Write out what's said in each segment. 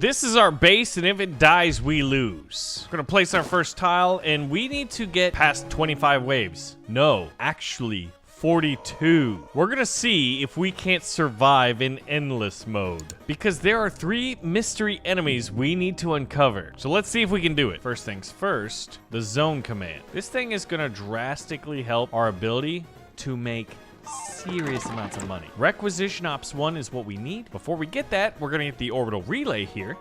this is our base, and if it dies, we lose. We're gonna place our first tile, and we need to get past 25 waves. No, actually 42. We're gonna see if we can't survive in endless mode, because there are 3 mystery enemies we need to uncover. So let's see if we can do it. First things first, the zone command. This thing is gonna drastically help our ability to make serious amounts of money. Requisition Ops 1 is what we need. Before we get that, we're gonna get the orbital relay here,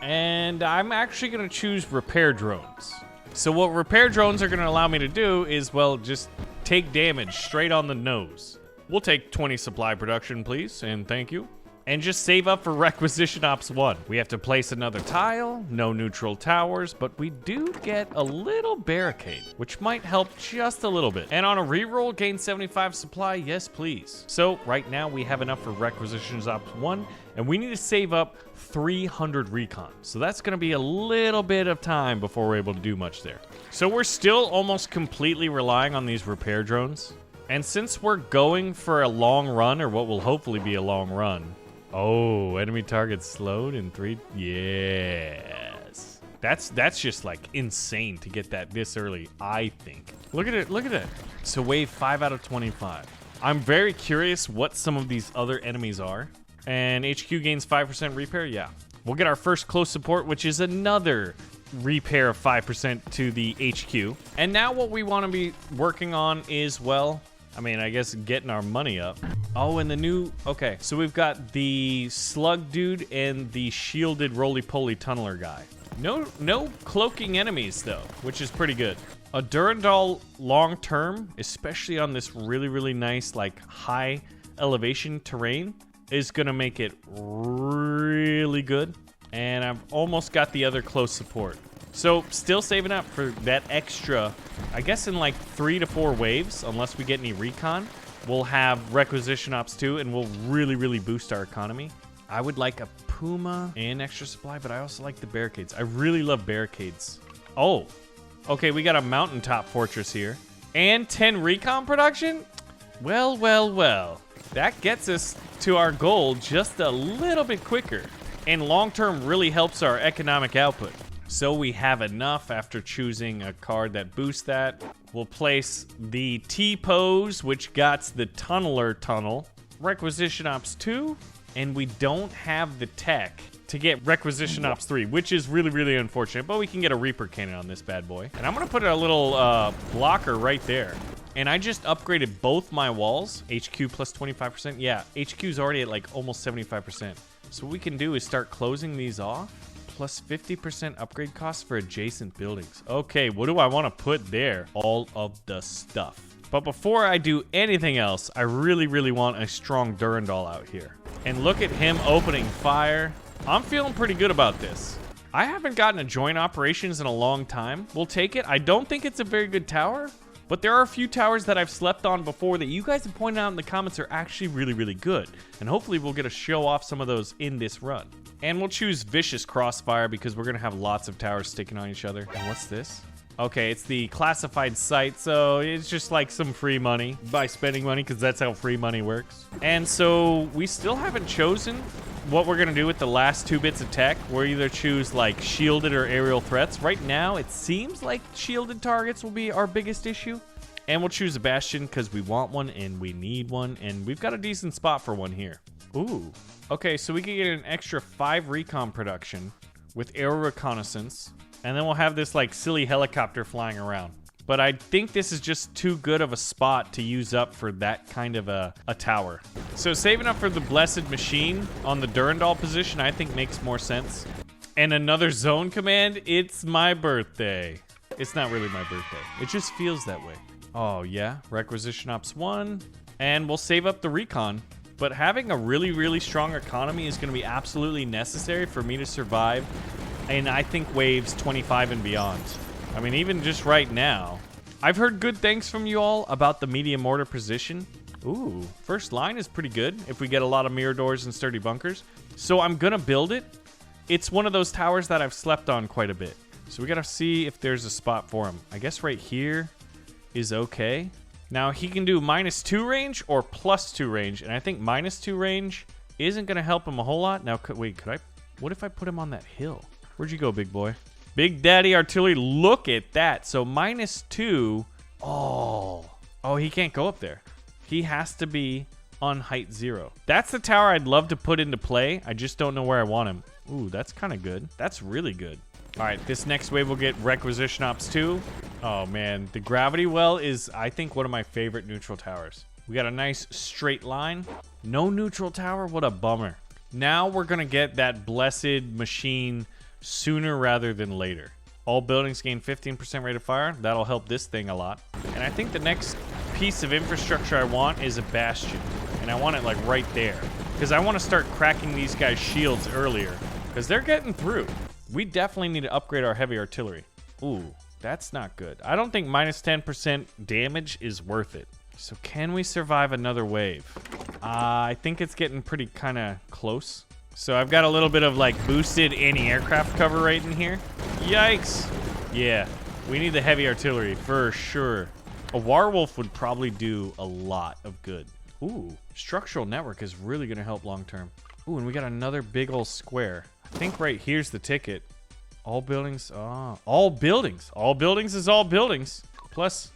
and I'm actually gonna choose repair drones. So what repair drones are gonna allow me to do is, well, just take damage straight on the nose. We'll take 20 supply production, please, and thank you. And just save up for Requisition Ops 1. We have to place another tile, no neutral towers, but we do get a little barricade, which might help just a little bit. And on a reroll, gain 75 supply, yes please. So right now we have enough for Requisitions Ops 1, and we need to save up 300 recon. So that's gonna be a little bit of time before we're able to do much there. So we're still almost completely relying on these repair drones. And since we're going for a long run, or what will hopefully be a long run, oh, enemy target slowed in 3. Yes. That's just like insane to get that this early, I think. Look at it, look at it. So wave 5 out of 25. I'm very curious what some of these other enemies are. And HQ gains 5% repair, yeah. We'll get our first close support, which is another repair of 5% to the HQ. And now what we want to be working on is, well, I mean, I guess getting our money up. Oh, and the new, okay, so we've got the slug dude and the shielded roly-poly tunneler guy. No cloaking enemies though, which is pretty good. A Durandal long term, especially on this really nice, like, high elevation terrain, is gonna make it really good. And I've almost got the other close support. So still saving up for that extra, I guess in like 3 to 4 waves, unless we get any recon, we'll have Requisition Ops 2 and we'll really boost our economy. I would like a Puma and extra supply, but I also like the barricades. I really love barricades. Oh, okay, we got a mountaintop fortress here. And 10 recon production? Well. That gets us to our goal just a little bit quicker. And long term really helps our economic output. So we have enough after choosing a card that boosts that. We'll place the T-pose, which got the tunneler tunnel. Requisition Ops 2, and we don't have the tech to get Requisition Ops 3, which is really unfortunate, but we can get a Reaper Cannon on this bad boy. And I'm gonna put a little blocker right there. And I just upgraded both my walls. HQ plus 25%. Yeah, HQ's already at like almost 75%. So what we can do is start closing these off. Plus 50% upgrade costs for adjacent buildings. Okay, what do I want to put there? All of the stuff. But before I do anything else, I really want a strong Durandal out here. And look at him opening fire. I'm feeling pretty good about this. I haven't gotten a joint operations in a long time. We'll take it. I don't think it's a very good tower, but there are a few towers that I've slept on before that you guys have pointed out in the comments are actually really good. And hopefully we'll get to show off some of those in this run. And we'll choose Vicious Crossfire because we're going to have lots of towers sticking on each other. And what's this? Okay, it's the classified site, so it's just like some free money by spending money because that's how free money works. And so we still haven't chosen what we're going to do with the last 2 bits of tech. We'll either choose like shielded or aerial threats. Right now, it seems like shielded targets will be our biggest issue. And we'll choose a Bastion because we want one and we need one. And we've got a decent spot for one here. Ooh. Okay, so we can get an extra 5 recon production with aerial reconnaissance. And then we'll have this like silly helicopter flying around. But I think this is just too good of a spot to use up for that kind of a tower. So saving up for the Blessed Machine on the Durandal position I think makes more sense. And another zone command, it's my birthday. It's not really my birthday. It just feels that way. Oh yeah, Requisition Ops 1. And we'll save up the recon. But having a really strong economy is going to be absolutely necessary for me to survive. And I think waves 25 and beyond. I mean, even just right now. I've heard good things from you all about the medium mortar position. Ooh, first line is pretty good if we get a lot of mirror doors and sturdy bunkers. So I'm gonna build it. It's one of those towers that I've slept on quite a bit. So we gotta see if there's a spot for him. I guess right here is okay. Now he can do -2 range or +2 range. And I think -2 range isn't gonna help him a whole lot. Now, wait, could I What if I put him on that hill? Where'd you go, big boy? Big Daddy Artillery, look at that. So -2. Oh, he can't go up there. He has to be on height 0. That's the tower I'd love to put into play. I just don't know where I want him. Ooh, that's kind of good. That's really good. All right, this next wave will get Requisition Ops 2. Oh, man. The Gravity Well is, I think, one of my favorite neutral towers. We got a nice straight line. No neutral tower? What a bummer. Now we're going to get that blessed machine sooner rather than later. All buildings gain 15% rate of fire. That'll help this thing a lot. And I think the next piece of infrastructure I want is a bastion. And I want it like right there. Because I want to start cracking these guys' shields earlier. Because they're getting through. We definitely need to upgrade our heavy artillery. Ooh, that's not good. I don't think -10% damage is worth it. So can we survive another wave? I think it's getting pretty kind of close. So I've got a little bit of like boosted anti-aircraft cover right in here. Yikes. Yeah, we need the heavy artillery for sure. A Warwolf would probably do a lot of good. Ooh, structural network is really going to help long term. Ooh, and we got another big old square. I think right here's the ticket. All buildings. All buildings. All buildings is all buildings. Plus,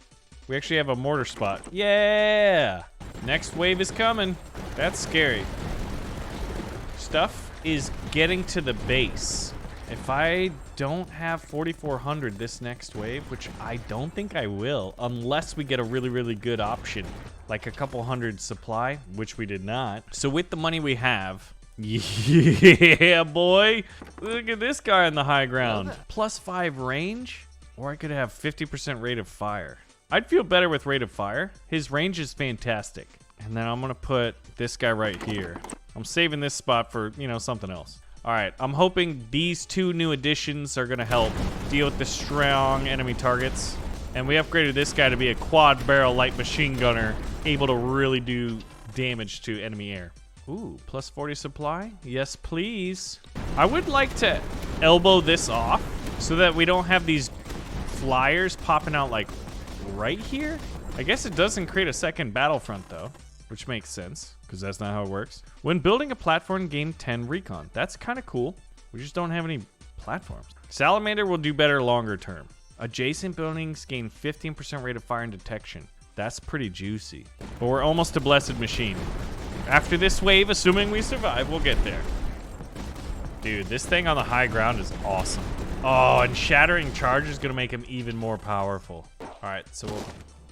we actually have a mortar spot. Yeah. Next wave is coming. That's scary. Stuff is getting to the base. If I don't have 4,400 this next wave, which I don't think I will, unless we get a really, really good option, like a couple hundred supply, which we did not. So with the money we have, yeah, boy. Look at this guy on the high ground. +5 range, or I could have 50% rate of fire. I'd feel better with rate of fire. His range is fantastic. And then I'm going to put this guy right here. I'm saving this spot for, you know, something else. All right, I'm hoping these 2 new additions are going to help deal with the strong enemy targets. And we upgraded this guy to be a quad barrel light machine gunner, able to really do damage to enemy air. Ooh, +40 supply? Yes, please. I would like to elbow this off so that we don't have these flyers popping out like right here. I guess it doesn't create a second battlefront though, which makes sense because that's not how it works. When building a platform, gain 10 recon. That's kind of cool. We just don't have any platforms. Salamander will do better longer term. Adjacent buildings gain 15% rate of fire and detection. That's pretty juicy. But we're almost a blessed machine. After this wave, assuming we survive, we'll get there. Dude, this thing on the high ground is awesome. Oh, and Shattering Charge is going to make him even more powerful. All right, so we'll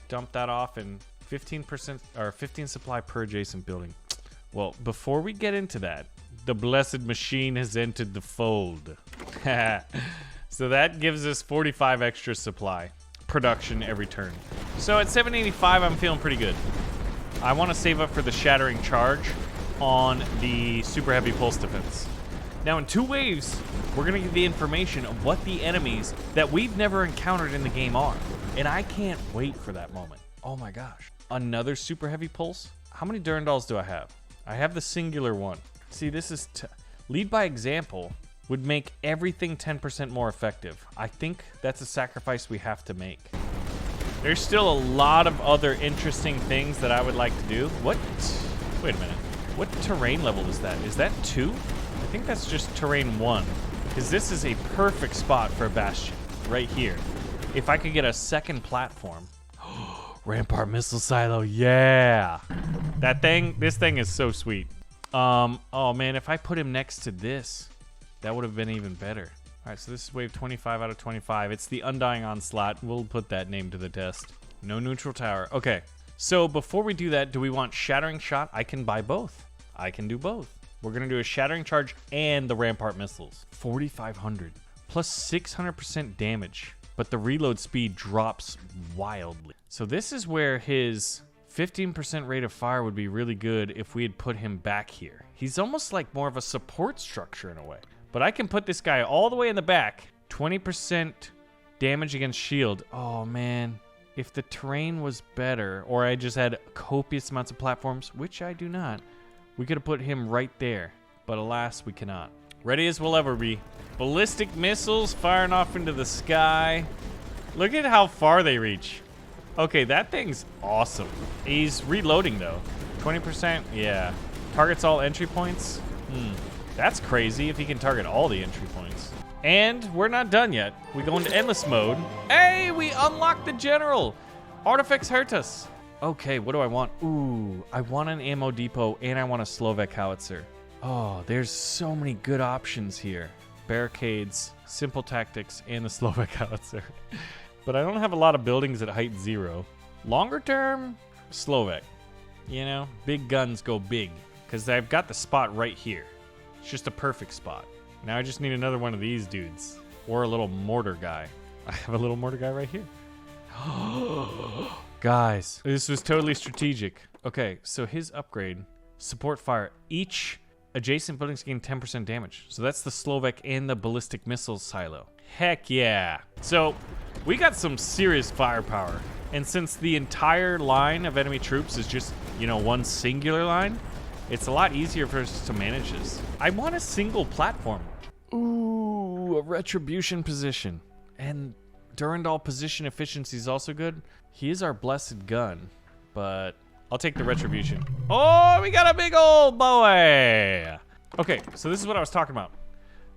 dump that off and 15% or 15 supply per adjacent building. Well, before we get into that, the blessed machine has entered the fold. So that gives us 45 extra supply production every turn. So at 785, I'm feeling pretty good. I want to save up for the Shattering Charge on the Super Heavy Pulse Defense. Now in 2 waves, we're going to get the information of what the enemies that we've never encountered in the game are. And I can't wait for that moment. Oh my gosh. Another Super Heavy Pulse? How many Durandals do I have? I have the singular one. See, this is... Lead by example would make everything 10% more effective. I think that's a sacrifice we have to make. There's still a lot of other interesting things that I would like to do. What? Wait a minute. What terrain level is that? Is that 2? I think that's just terrain 1. Because this is a perfect spot for a bastion. Right here. If I could get a second platform. Rampart missile silo. Yeah. This thing is so sweet. Oh man, if I put him next to this, that would have been even better. All right, so this is wave 25 out of 25. It's the Undying Onslaught. We'll put that name to the test. No neutral tower. Okay, so before we do that, do we want Shattering Shot? I can buy both. I can do both. We're going to do a Shattering Charge and the Rampart Missiles. 4,500 plus 600% damage, but the reload speed drops wildly. So this is where his 15% rate of fire would be really good if we had put him back here. He's almost like more of a support structure in a way. But I can put this guy all the way in the back. 20% damage against shield. Oh, man. If the terrain was better, or I just had copious amounts of platforms, which I do not, we could have put him right there. But alas, we cannot. Ready as we'll ever be. Ballistic missiles firing off into the sky. Look at how far they reach. Okay, that thing's awesome. He's reloading, though. 20%? Yeah. Targets all entry points? That's crazy if he can target all the entry points. And we're not done yet. We go into endless mode. Hey, we unlocked the general. Artifacts hurt us. Okay, what do I want? Ooh, I want an ammo depot and I want a Slovak howitzer. Oh, there's so many good options here. Barricades, simple tactics, and the Slovak howitzer. But I don't have a lot of buildings at height 0. Longer term, Slovak. You know, big guns go big. Because I've got the spot right here. It's just a perfect spot. Now I just need another one of these dudes. Or a little mortar guy. I have a little mortar guy right here. Guys, this was totally strategic. Okay, so his upgrade, support fire. Each adjacent buildings gain 10% damage. So that's the Slovak and the ballistic missiles silo. Heck yeah. So we got some serious firepower. And since the entire line of enemy troops is just, you know, one singular line, it's a lot easier for us to manage this. I want a single platform. Ooh, a retribution position. And Durandal position efficiency is also good. He is our blessed gun, but I'll take the retribution. Oh, we got a big old boy. Okay, so this is what I was talking about.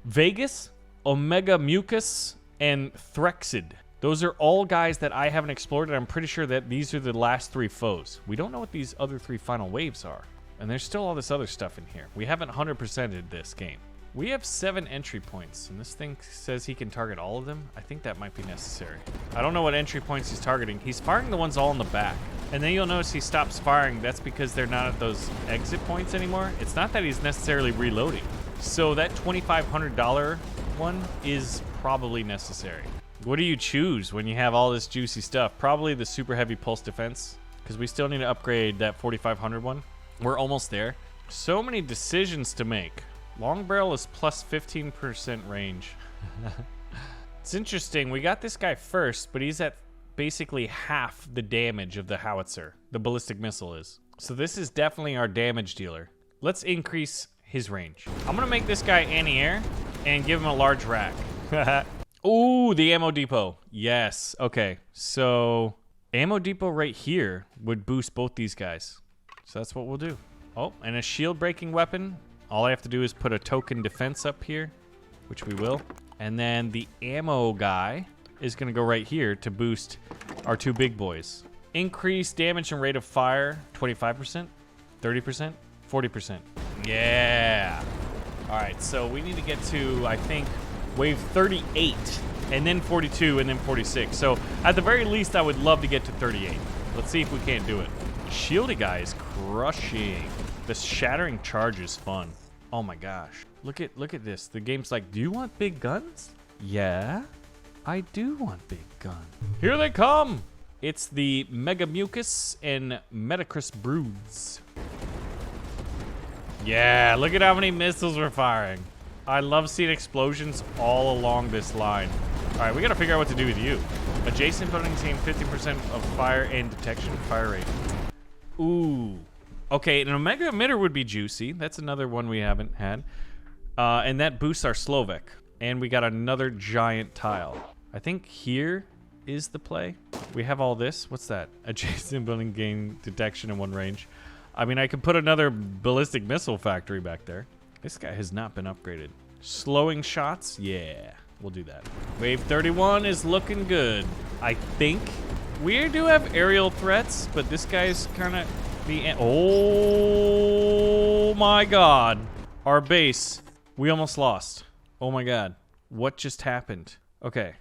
Vegas, Omega Mucus, and Threxid. Those are all guys that I haven't explored, and I'm pretty sure that these are the last 3 foes. We don't know what these other 3 final waves are. And there's still all this other stuff in here. We haven't 100%ed this game. We have 7 entry points, and this thing says he can target all of them. I think that might be necessary. I don't know what entry points he's targeting. He's firing the ones all in the back. And then you'll notice he stops firing. That's because they're not at those exit points anymore. It's not that he's necessarily reloading. So that $2,500 one is probably necessary. What do you choose when you have all this juicy stuff? Probably the super heavy pulse defense, because we still need to upgrade that 4,500 one. We're almost there. So many decisions to make. Long barrel is plus 15% range. It's interesting. We got this guy first, but he's at basically half the damage of the howitzer. The ballistic missile is. So this is definitely our damage dealer. Let's increase his range. I'm going to make this guy anti-air and give him a large rack. Ooh, the ammo depot. Yes. Okay. So ammo depot right here would boost both these guys. So that's what we'll do. Oh, and a shield breaking weapon. All I have to do is put a token defense up here, which we will. And then the ammo guy is going to go right here to boost our 2 big boys. Increase damage and rate of fire, 25%, 30%, 40%. Yeah. All right, so we need to get to, I think, wave 38, and then 42, and then 46. So at the very least, I would love to get to 38. Let's see if we can't do it. Shieldy guy is crushing. The shattering charge is fun. Oh my gosh. Look at this. The game's like, do you want big guns? Yeah, I do want big guns. Here they come. It's the Mega Mucus and Metacris Broods. Yeah, look at how many missiles we're firing. I love seeing explosions all along this line. All right, we gotta figure out what to do with you. Adjacent buildings gain 50% of fire and detection fire rate. Ooh. Okay, an Omega emitter would be juicy. That's another one we haven't had. And that boosts our Slovak. And we got another giant tile. I think here is the play. We have all this. What's that? Adjacent building gain detection in 1 range. I mean, I could put another ballistic missile factory back there. This guy has not been upgraded. Slowing shots? Yeah, we'll do that. Wave 31 is looking good. I think we do have aerial threats, but this guy's kind of the... Oh my God. Our base. We almost lost. Oh my God. What just happened? Okay.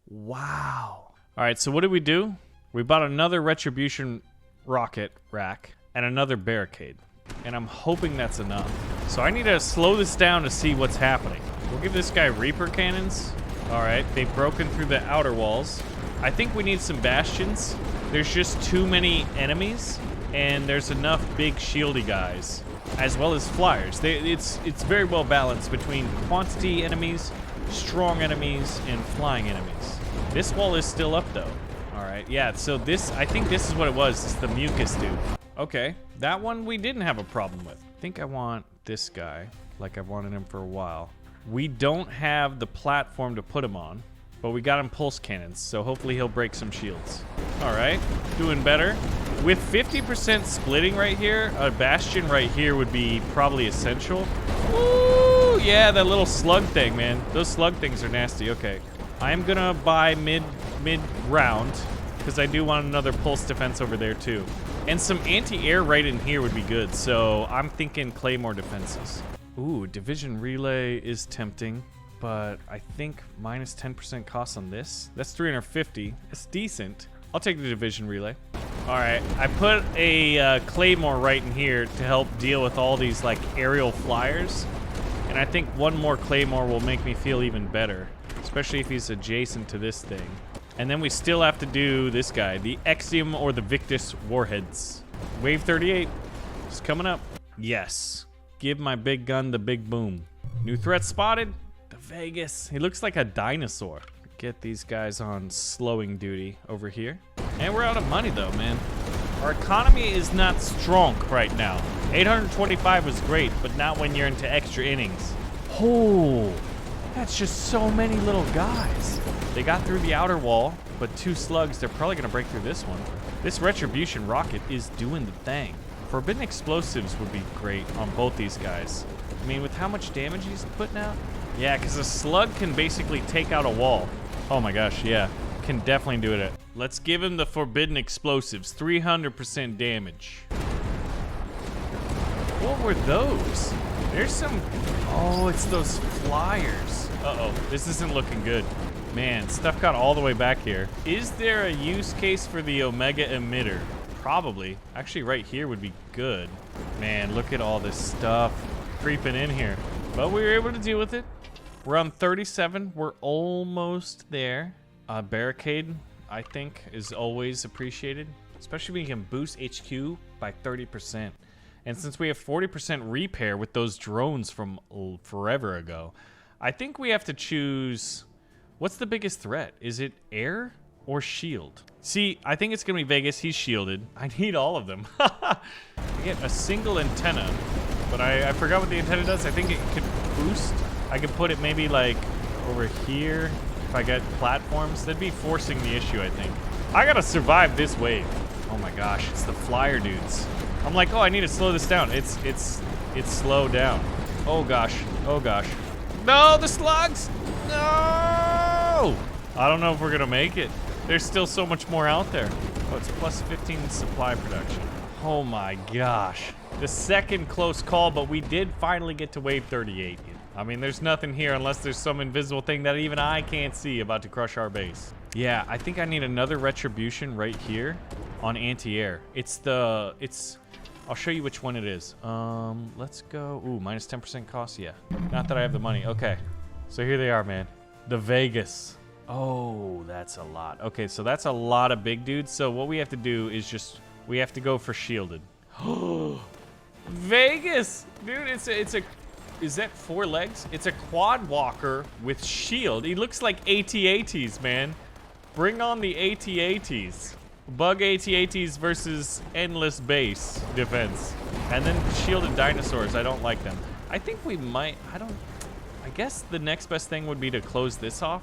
Wow. All right, so what did we do? We bought another retribution rocket rack and another barricade. And I'm hoping that's enough. So I need to slow this down to see what's happening. We'll give this guy Reaper cannons. All right, they've broken through the outer walls. I think we need some bastions. There's just too many enemies, and there's enough big shieldy guys, as well as flyers. It's very well balanced between quantity enemies, strong enemies, and flying enemies. This wall is still up, though. All right, yeah, so I think this is what it was. It's the mucus dude. Okay, that one we didn't have a problem with. I think I want this guy, like I've wanted him for a while. We don't have the platform to put him on, but we got him pulse cannons, so hopefully he'll break some shields. All right, doing better. With 50% splitting right here, a bastion right here would be probably essential. Ooh, yeah, that little slug thing, man. Those slug things are nasty. Okay. I'm gonna buy mid-round, because I do want another pulse defense over there, too. And some anti-air right in here would be good, so I'm thinking claymore defenses. Ooh, division relay is tempting, but I think minus 10% cost on this. That's 350. It's decent. I'll take the division relay. All right, I put a claymore right in here to help deal with all these like aerial flyers. And I think one more claymore will make me feel even better, especially if he's adjacent to this thing. And then we still have to do this guy, the Exium or the Victus warheads. Wave 38 is coming up. Yes, give my big gun the big boom. New threat spotted, the Vegas. He looks like a dinosaur. Get these guys on slowing duty over here. And we're out of money though, man. Our economy is not strong right now. 825 was great, but not when you're into extra innings. Oh, that's just so many little guys. They got through the outer wall, but 2 slugs, they're probably gonna break through this one. This retribution rocket is doing the thing. Forbidden explosives would be great on both these guys. I mean, with how much damage he's putting out? Yeah, because a slug can basically take out a wall. Oh my gosh, yeah. Can definitely do it. Let's give him the forbidden explosives. 300% damage. What were those? There's some... Oh, it's those flyers. Uh-oh, this isn't looking good. Man, stuff got all the way back here. Is there a use case for the Omega emitter? Probably. Actually, right here would be good. Man, look at all this stuff creeping in here. But we were able to deal with it. We're on 37. We're almost there. Barricade, I think, is always appreciated, especially when you can boost HQ by 30%. And since we have 40% repair with those drones from forever ago, I think we have to choose... What's the biggest threat? Is it air or shield? See, I think it's going to be Vegas. He's shielded. I need all of them. I get a single antenna, but I forgot what the antenna does. I think it could boost. I could put it maybe like over here. If I get platforms, that'd be forcing the issue, I think. I gotta survive this wave. Oh my gosh, it's the flyer dudes. I'm like, oh, I need to slow this down. It's slowed down. Oh gosh, oh gosh. No, the slugs! No! I don't know if we're gonna make it. There's still so much more out there. Oh, it's plus 15 supply production. Oh my gosh. The second close call, but we did finally get to wave 38. I mean, there's nothing here unless there's some invisible thing that even I can't see about to crush our base. Yeah, I think I need another retribution right here on anti-air. I'll show you which one it is. Let's go. Ooh, minus 10% cost. Yeah, not that I have the money. Okay, so here they are, man. The Vegas. Oh, that's a lot. Okay, so that's a lot of big dudes. So what we have to do is we have to go for shielded. Vegas, dude, is that 4 legs? It's a quad walker with shield. He looks like AT-ATs, man. Bring on the AT-ATs. Bug AT-ATs versus endless base defense. And then shielded dinosaurs, I don't like them. I think we might, I guess the next best thing would be to close this off.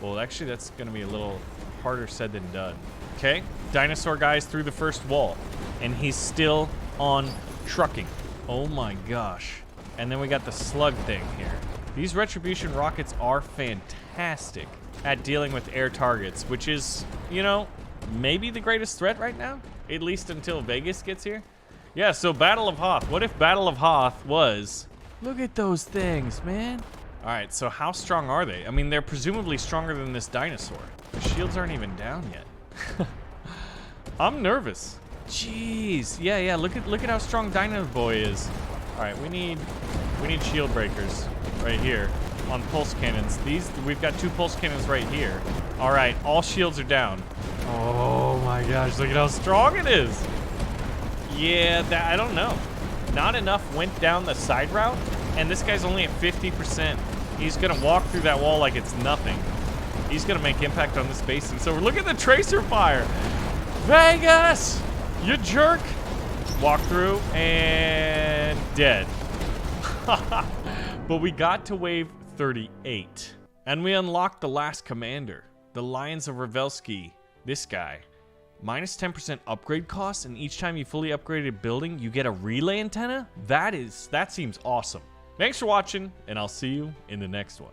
Well, actually, that's gonna be a little harder said than done. Okay, dinosaur guy's through the first wall. And he's still on trucking. Oh my gosh. And then we got the slug thing here. These retribution rockets are fantastic at dealing with air targets, which is, you know, maybe the greatest threat right now, at least until Vegas gets here. Yeah, so Battle of Hoth. What if Battle of Hoth was... Look at those things, man. All right, so how strong are they? I mean, they're presumably stronger than this dinosaur. The shields aren't even down yet. I'm nervous. Jeez. Yeah, look at how strong Dino Boy is. All right, we need shield breakers right here on pulse cannons. We've got 2 pulse cannons right here. All right, all shields are down. Oh my gosh, look at how strong it is. Yeah, I don't know. Not enough went down the side route, and this guy's only at 50%. He's gonna walk through that wall like it's nothing. He's gonna make impact on this base, and so look at the tracer fire. Vegas, you jerk. Walk through and dead. But we got to wave 38, and we unlocked the last commander, the Lions of Revelsky. This guy. Minus 10% upgrade costs, and each time you fully upgrade a building, you get a relay antenna? That seems awesome. Thanks for watching, and I'll see you in the next one.